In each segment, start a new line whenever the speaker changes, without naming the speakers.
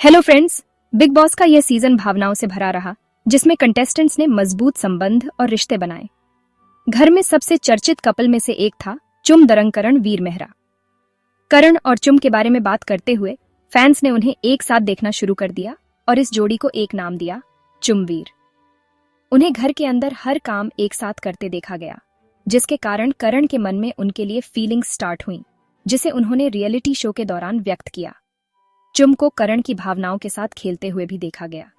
Hello friends, big boss का यह season भावनाओं से भरा रहा, जिसमें कंटेस्टेंट्स ने मजबूत संबंध और रिश्ते बनाए। घर में सबसे चर्चित कपल में से एक था चुम दरंग करण वीर मेहरा। करण और चुम के बारे में बात करते हुए फैंस ने उन्हें एक साथ देखना शुरू कर दिया और इस जोड़ी को एक नाम दिया, चुमवीर। उन्हें घर के अंदर हर काम एक साथ करते देखा गया, जिसके कारण करण के मन में उनके लिए फीलिंग्स स्टार्ट हुई, जिसे उन्होंने रियलिटी शो के दौरान व्यक्त किया। चुम को करण की भावनाओं के साथ खेलते हुए भी देखा गया।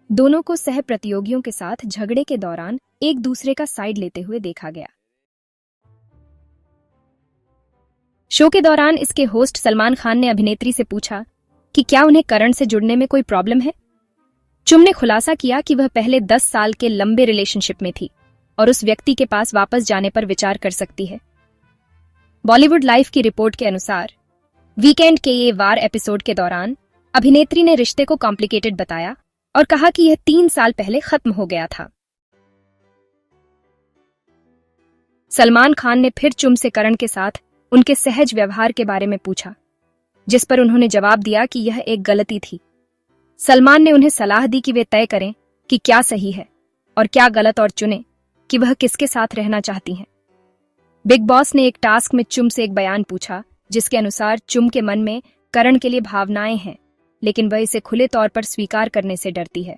दोनों को सह प्रतियोगियों के साथ झगड़े के दौरान एक दूसरे का साइड लेते हुए देखा गया। शो के दौरान इसके होस्ट सलमान खान ने अभिनेत्री से पूछा कि क्या उन्हें करण से जुड़ने में कोई प्रॉब्लम है। चुम ने खुलासा किया कि वह पहले 10 साल के लंबे रिलेशनशिप में थी और उस व्यक्ति के पास वापस जाने पर विचार कर सकती है। बॉलीवुड लाइफ की रिपोर्ट के अनुसार वीकेंड के ये वार एपिसोड के दौरान अभिनेत्री ने रिश्ते को कॉम्प्लिकेटेड बताया और कहा कि यह 3 साल पहले खत्म हो गया था। सलमान खान ने फिर चुम से करण के साथ उनके सहज व्यवहार के बारे में पूछा, जिस पर उन्होंने जवाब दिया कि यह एक गलती थी। सलमान ने उन्हें सलाह दी कि वे तय करें कि क्या सही है और क्या गलत और चुनें कि वह किसके साथ रहना चाहती हैं। बिग बॉस ने एक टास्क में चुम से एक बयान पूछा, जिसके अनुसार चुम के मन में करण के लिए भावनाएं हैं, लेकिन वह इसे खुले तौर पर स्वीकार करने से डरती है।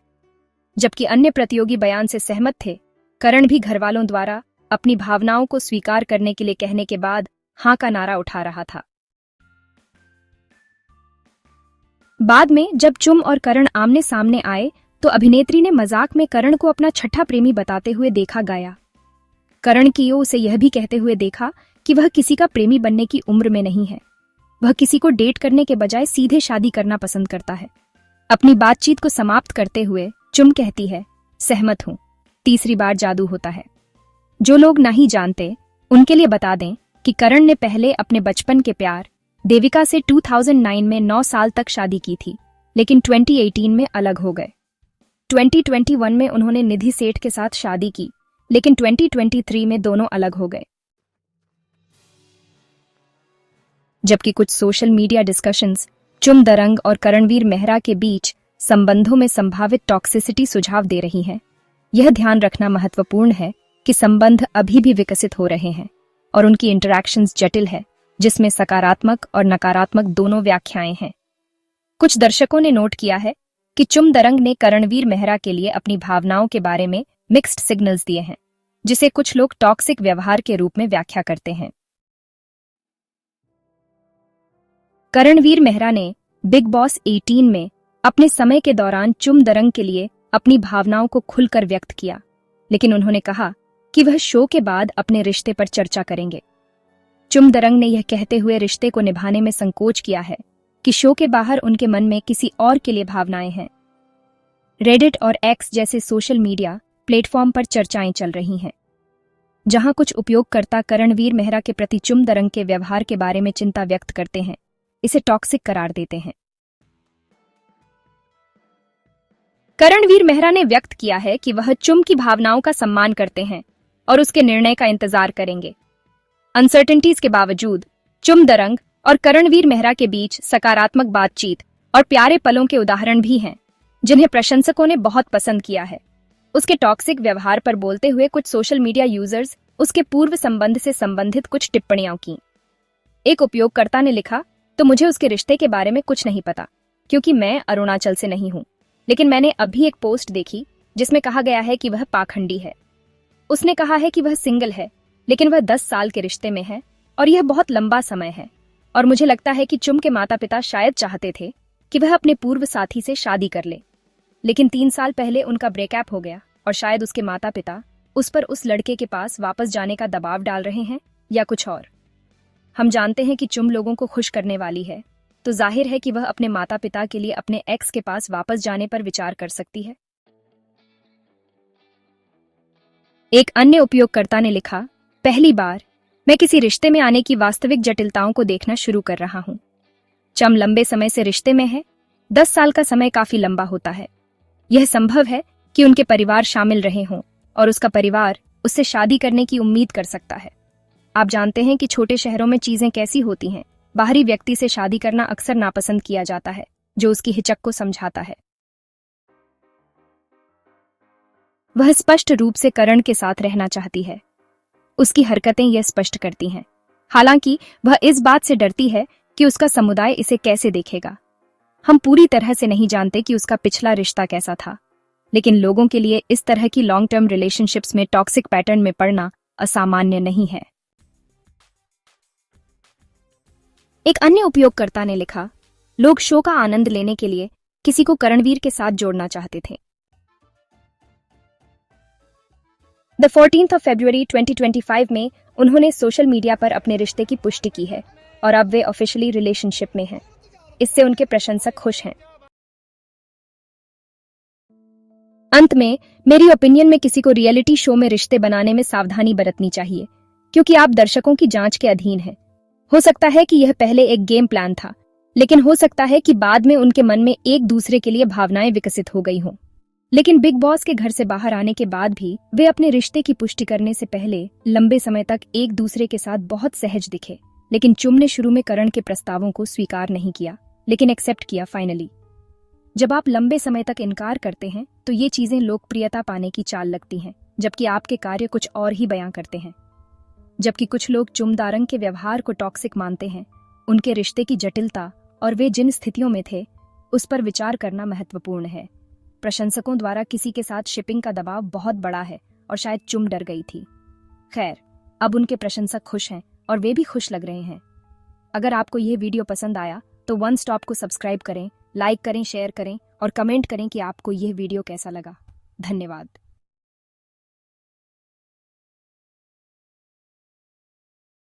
जबकि अन्य प्रतियोगी बयान से सहमत थे, करण भी घरवालों द्वारा अपनी भावनाओं को स्वीकार करने के लिए कहने के बाद हां का नारा उठा रहा था। बाद में जब चुम और करण आमने सामने आए तो अभिनेत्री ने मजाक में करण को अपना छठा प्रेमी बताते हुए देखा गया। करण की ओर उसे यह भी कहते हुए देखा कि वह किसी का प्रेमी बनने की उम्र में नहीं है। वह किसी को डेट करने के बजाय सीधे शादी करना पसंद करता है। अपनी बातचीत को समाप्त करते हुए चुम कहती है, सहमत हूं, तीसरी बार जादू होता है। जो लोग नहीं जानते उनके लिए बता दें कि करण ने पहले अपने बचपन के प्यार देविका से 2009 में 9 साल तक शादी की थी, लेकिन 2018 में अलग हो गए। 2021 में उन्होंने निधि सेठ के साथ शादी की, लेकिन 2023 में दोनों अलग हो गए। जबकि कुछ सोशल मीडिया डिस्कशंस चुम दरंग और करणवीर मेहरा के बीच संबंधों में संभावित टॉक्सिसिटी सुझाव दे रही हैं। यह ध्यान रखना महत्वपूर्ण है कि संबंध अभी भी विकसित हो रहे हैं और उनकी इंटरैक्शंस जटिल है, जिसमें सकारात्मक और नकारात्मक दोनों व्याख्याएं हैं। कुछ दर्शकों ने नोट किया है कि चुम दरंग ने करणवीर मेहरा के लिए अपनी भावनाओं के बारे में मिक्स्ड सिग्नल्स दिए हैं, जिसे कुछ लोग टॉक्सिक व्यवहार के रूप में व्याख्या करते हैं। करणवीर मेहरा ने बिग बॉस 18 में अपने समय के दौरान चुम दरंग के लिए अपनी भावनाओं को खुलकर व्यक्त किया, लेकिन उन्होंने कहा कि वह शो के बाद अपने रिश्ते पर चर्चा करेंगे। चुम दरंग ने यह कहते हुए रिश्ते को निभाने में संकोच किया है कि शो के बाहर उनके मन में किसी और के लिए भावनाएं हैं। रेडिट और एक्स जैसे सोशल मीडिया प्लेटफॉर्म पर चर्चाएं चल रही हैं, जहां कुछ उपयोगकर्ता करणवीर मेहरा के प्रति चुम दरंग के व्यवहार के बारे में चिंता व्यक्त करते हैं, इसे टॉक्सिक करार देते हैं। करणवीर मेहरा ने व्यक्त किया है कि वह चुम की भावनाओं का सम्मान करते हैं और उसके निर्णय का इंतजार करेंगे। अनसर्टेनिटीज के बावजूद चुम दरंग और करणवीर मेहरा के बीच सकारात्मक बातचीत और प्यारे पलों के उदाहरण भी हैं, जिन्हें प्रशंसकों ने बहुत पसंद किया है। उसके टॉक्सिक व्यवहार पर बोलते हुए कुछ सोशल मीडिया यूजर्स उसके पूर्व संबंध से संबंधित कुछ टिप्पणियां की। एक उपयोगकर्ता ने लिखा, तो मुझे उसके रिश्ते के बारे में कुछ नहीं पता, क्योंकि मैं अरुणाचल से नहीं हूं, लेकिन मैंने अभी एक पोस्ट देखी जिसमें कहा गया है कि वह पाखंडी है। उसने कहा है कि वह सिंगल है, लेकिन वह 10 साल के रिश्ते में है और यह बहुत लंबा समय है, और मुझे लगता है कि चुम के माता पिता शायद चाहते थे कि वह अपने पूर्व साथी से शादी कर ले, लेकिन 3 साल पहले उनका ब्रेकअप हो गया और शायद उसके माता पिता उस पर उस लड़के के पास वापस जाने का दबाव डाल रहे हैं या कुछ और। हम जानते हैं कि चुम लोगों को खुश करने वाली है, तो जाहिर है कि वह अपने माता पिता के लिए अपने एक्स के पास वापस जाने पर विचार कर सकती है। एक अन्य उपयोगकर्ता ने लिखा, पहली बार मैं किसी रिश्ते में आने की वास्तविक जटिलताओं को देखना शुरू कर रहा हूं। चम लंबे समय से रिश्ते में है। 10 साल का समय काफी लंबा होता है। यह संभव है कि उनके परिवार शामिल रहे हों और उसका परिवार उससे शादी करने की उम्मीद कर सकता है। आप जानते हैं कि छोटे शहरों में चीजें कैसी होती हैं। बाहरी व्यक्ति से शादी करना अक्सर नापसंद किया जाता है, जो उसकी हिचक को समझाता है। वह स्पष्ट रूप से करण के साथ रहना चाहती है। उसकी हरकतें यह स्पष्ट करती हैं। हालांकि वह इस बात से डरती है कि उसका समुदाय इसे कैसे देखेगा। हम पूरी तरह से नहीं जानते कि उसका पिछला रिश्ता कैसा था, लेकिन लोगों के लिए इस तरह की लॉन्ग टर्म रिलेशनशिप्स में टॉक्सिक पैटर्न में पड़ना असामान्य नहीं है। एक अन्य उपयोगकर्ता ने लिखा, लोग शो का आनंद लेने के लिए किसी को करणवीर के साथ जोड़ना चाहते थे। द 14th of February 2025 में उन्होंने सोशल मीडिया पर अपने रिश्ते की पुष्टि की है और अब वे ऑफिशियली रिलेशनशिप में हैं। इससे उनके प्रशंसक खुश हैं। अंत में, मेरी ओपिनियन में किसी को रियलिटी शो में रिश्ते बनाने में सावधानी बरतनी चाहिए, क्योंकि आप दर्शकों की जांच के अधीन हैं। हो सकता है कि यह पहले एक गेम प्लान था, लेकिन हो सकता है कि बाद में उनके मन में एक दूसरे के लिए भावनाएं विकसित हो गई हों। लेकिन बिग बॉस के घर से बाहर आने के बाद भी वे अपने रिश्ते की पुष्टि करने से पहले लंबे समय तक एक दूसरे के साथ बहुत सहज दिखे। लेकिन चुम ने शुरू में करण के प्रस्तावों को स्वीकार नहीं किया, लेकिन एक्सेप्ट किया फाइनली। जब आप लंबे समय तक इनकार करते हैं तो ये चीजें लोकप्रियता पाने की चाल लगती हैं, जबकि आपके कार्य कुछ और ही बयां करते हैं। जबकि कुछ लोग चुम दारंग के व्यवहार को टॉक्सिक मानते हैं, उनके रिश्ते की जटिलता और वे जिन स्थितियों में थे उस पर विचार करना महत्वपूर्ण है। प्रशंसकों द्वारा किसी के साथ शिपिंग का दबाव बहुत बड़ा है और शायद चुम डर गई थी। खैर, अब उनके प्रशंसक खुश हैं और वे भी खुश लग रहे हैं। अगर आपको यह वीडियो पसंद आया तो वन स्टॉप को सब्सक्राइब करें, लाइक करें, शेयर करें और कमेंट करें कि आपको यह वीडियो कैसा लगा। धन्यवाद।